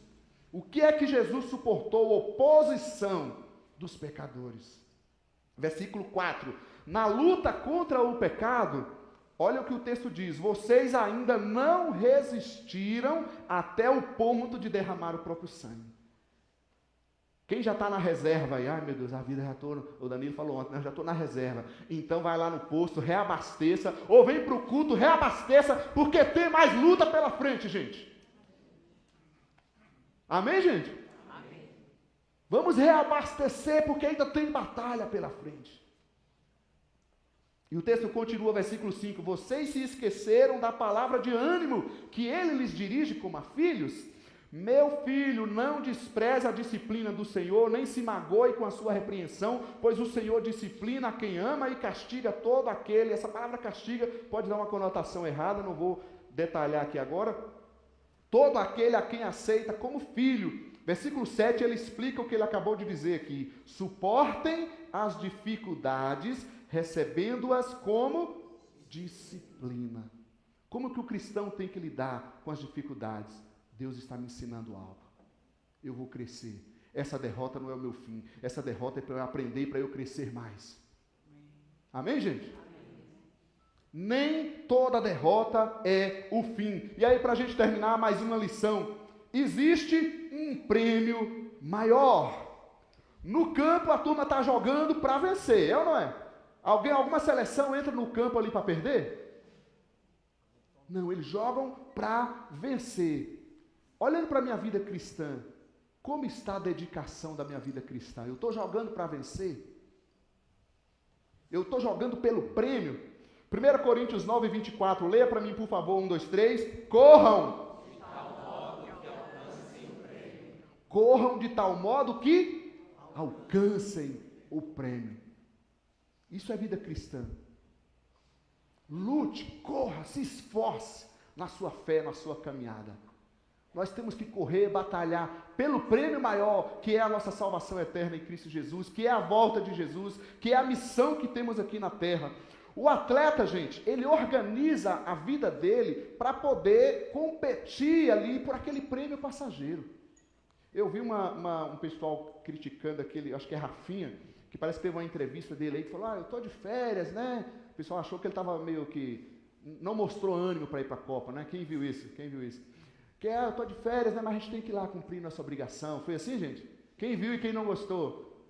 O que é que Jesus suportou? Oposição dos pecadores. Versículo 4. Na luta contra o pecado, olha o que o texto diz: vocês ainda não resistiram até o ponto de derramar o próprio sangue. Quem já está na reserva aí? Ai meu Deus, a vida já estou, o Danilo falou ontem, né? Já estou na reserva. Então vai lá no posto, reabasteça, ou vem para o culto, reabasteça, porque tem mais luta pela frente, gente. Amém, gente? Amém. Vamos reabastecer, porque ainda tem batalha pela frente. E o texto continua, versículo 5. Vocês se esqueceram da palavra de ânimo que ele lhes dirige como a filhos? Meu filho, não despreze a disciplina do Senhor, nem se magoe com a sua repreensão, pois o Senhor disciplina a quem ama e castiga todo aquele. Essa palavra castiga pode dar uma conotação errada, não vou detalhar aqui agora. Todo aquele a quem aceita como filho. Versículo 7, ele explica o que ele acabou de dizer aqui. Suportem as dificuldades, recebendo-as como disciplina. Como que o cristão tem que lidar com as dificuldades? Deus está me ensinando algo. Eu vou crescer. Essa derrota não é o meu fim. Essa derrota é para eu aprender e para eu crescer mais. Amém, gente? Amém. Nem toda derrota é o fim. E aí, para a gente terminar, mais uma lição. Existe um prêmio maior. No campo, a turma está jogando para vencer, é ou não é? Alguma seleção entra no campo ali para perder? Não, eles jogam para vencer. Olhando para a minha vida cristã, como está a dedicação da minha vida cristã? Eu estou jogando para vencer? Eu estou jogando pelo prêmio? 1 Coríntios 9, 24, leia para mim, por favor, 1, 2, 3. Corram! De tal modo que alcancem o prêmio. Corram de tal modo que alcancem o prêmio. Isso é vida cristã. Lute, corra, se esforce na sua fé, na sua caminhada. Nós temos que correr, batalhar pelo prêmio maior, que é a nossa salvação eterna em Cristo Jesus, que é a volta de Jesus, que é a missão que temos aqui na terra. O atleta, gente, ele organiza a vida dele para poder competir ali por aquele prêmio passageiro. Eu vi um pessoal criticando aquele, acho que é Rafinha, que parece que teve uma entrevista dele aí, que falou, eu estou de férias, né? O pessoal achou que ele estava meio que, não mostrou ânimo para ir para a Copa, né? Quem viu isso? Que eu estou de férias, né, mas a gente tem que ir lá cumprir nossa obrigação. Foi assim, gente? Quem viu e quem não gostou?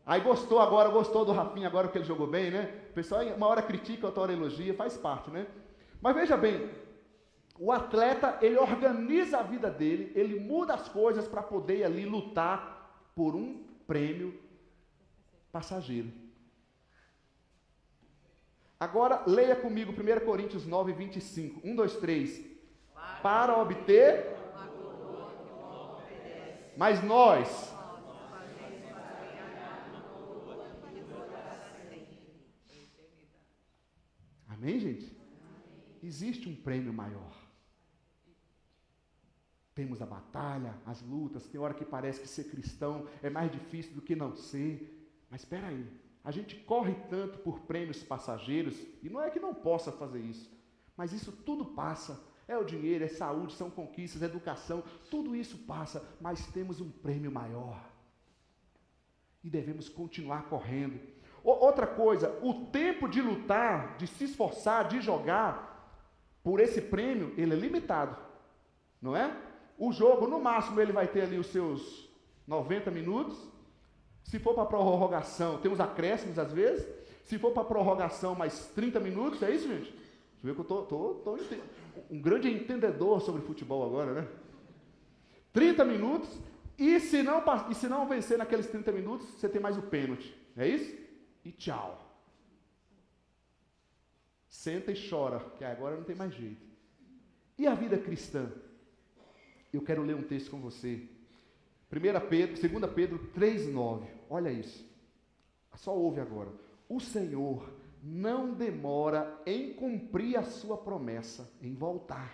Aí gostou do Rafinha, agora que ele jogou bem, né? O pessoal uma hora critica, outra hora elogia, faz parte, né? Mas veja bem, o atleta, ele organiza a vida dele, ele muda as coisas para poder ali lutar por um prêmio passageiro. Agora, leia comigo 1 Coríntios 9, 25. 1, 2, 3. Para obter, mas nós, amém, gente? Existe um prêmio maior. Temos a batalha, as lutas, tem hora que parece que ser cristão é mais difícil do que não ser, mas espera aí, a gente corre tanto por prêmios passageiros, e não é que não possa fazer isso, mas isso tudo passa. É o dinheiro, é saúde, são conquistas, é educação, tudo isso passa, mas temos um prêmio maior. E devemos continuar correndo. Outra coisa, o tempo de lutar, de se esforçar, de jogar por esse prêmio, ele é limitado, não é? O jogo, no máximo, ele vai ter ali os seus 90 minutos. Se for para a prorrogação, tem os acréscimos às vezes. Se for para a prorrogação, mais 30 minutos, é isso, gente? Deixa eu ver que eu estou um grande entendedor sobre futebol agora, né? 30 minutos, e se não vencer naqueles 30 minutos, você tem mais o pênalti, é isso? E tchau. Senta e chora, que agora não tem mais jeito. E a vida cristã? Eu quero ler um texto com você. 2 Pedro 3,9, olha isso. Só ouve agora. O Senhor não demora em cumprir a sua promessa, em voltar.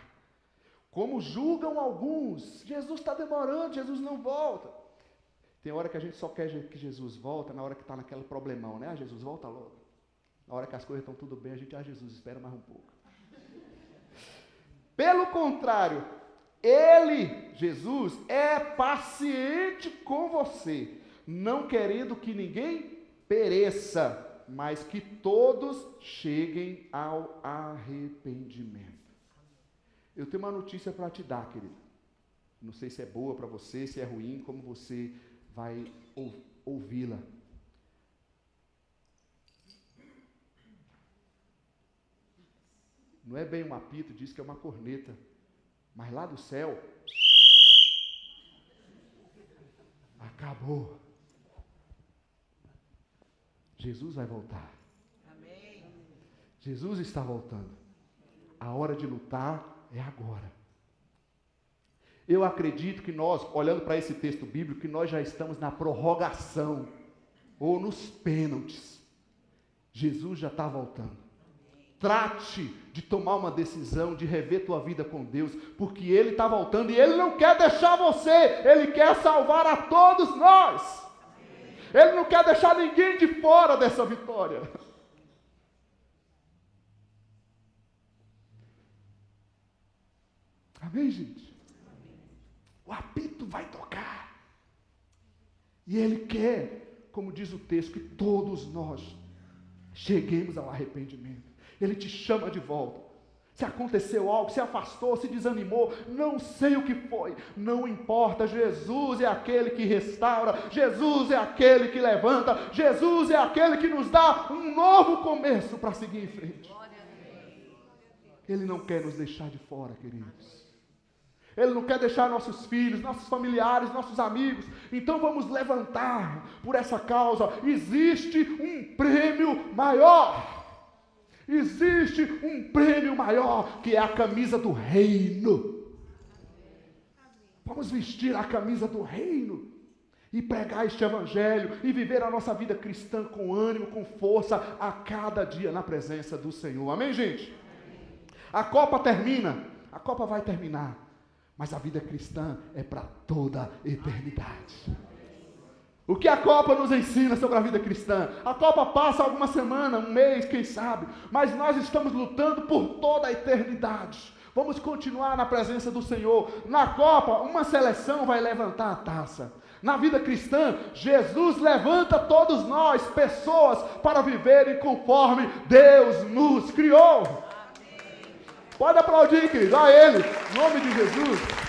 Como julgam alguns, Jesus está demorando, Jesus não volta. Tem hora que a gente só quer que Jesus volta, na hora que está naquele problemão, né? Jesus, volta logo. Na hora que as coisas estão tudo bem, a gente, Jesus, espera mais um pouco. Pelo contrário, Ele, Jesus, é paciente com você, não querendo que ninguém pereça, mas que todos cheguem ao arrependimento. Eu tenho uma notícia para te dar, querido. Não sei se é boa para você, se é ruim, como você vai ouvi-la. Não é bem um apito, diz que é uma corneta. Mas lá do céu, acabou. Jesus vai voltar. Amém. Jesus está voltando. A hora de lutar é agora. Eu acredito que nós, olhando para esse texto bíblico, que nós já estamos na prorrogação, ou nos pênaltis. Jesus já está voltando. Trate de tomar uma decisão, de rever tua vida com Deus, porque Ele está voltando e Ele não quer deixar você, Ele quer salvar a todos nós. Ele não quer deixar ninguém de fora dessa vitória. Amém, gente? O apito vai tocar. E Ele quer, como diz o texto, que todos nós cheguemos ao arrependimento. Ele te chama de volta. Se aconteceu algo, se afastou, se desanimou, não sei o que foi, não importa, Jesus é aquele que restaura, Jesus é aquele que levanta, Jesus é aquele que nos dá um novo começo para seguir em frente. Ele não quer nos deixar de fora, queridos. Ele não quer deixar nossos filhos, nossos familiares, nossos amigos. Então vamos levantar por essa causa. Existe um prêmio maior. Existe um prêmio maior, que é a camisa do reino. Vamos vestir a camisa do reino e pregar este evangelho e viver a nossa vida cristã com ânimo, com força, a cada dia na presença do Senhor. Amém, gente? A Copa termina, a Copa vai terminar, mas a vida cristã é para toda a eternidade. O que a Copa nos ensina sobre a vida cristã? A Copa passa alguma semana, um mês, quem sabe, mas nós estamos lutando por toda a eternidade. Vamos continuar na presença do Senhor. Na Copa, uma seleção vai levantar a taça. Na vida cristã, Jesus levanta todos nós, pessoas, para viverem conforme Deus nos criou. Pode aplaudir, querido, a Ele, em nome de Jesus.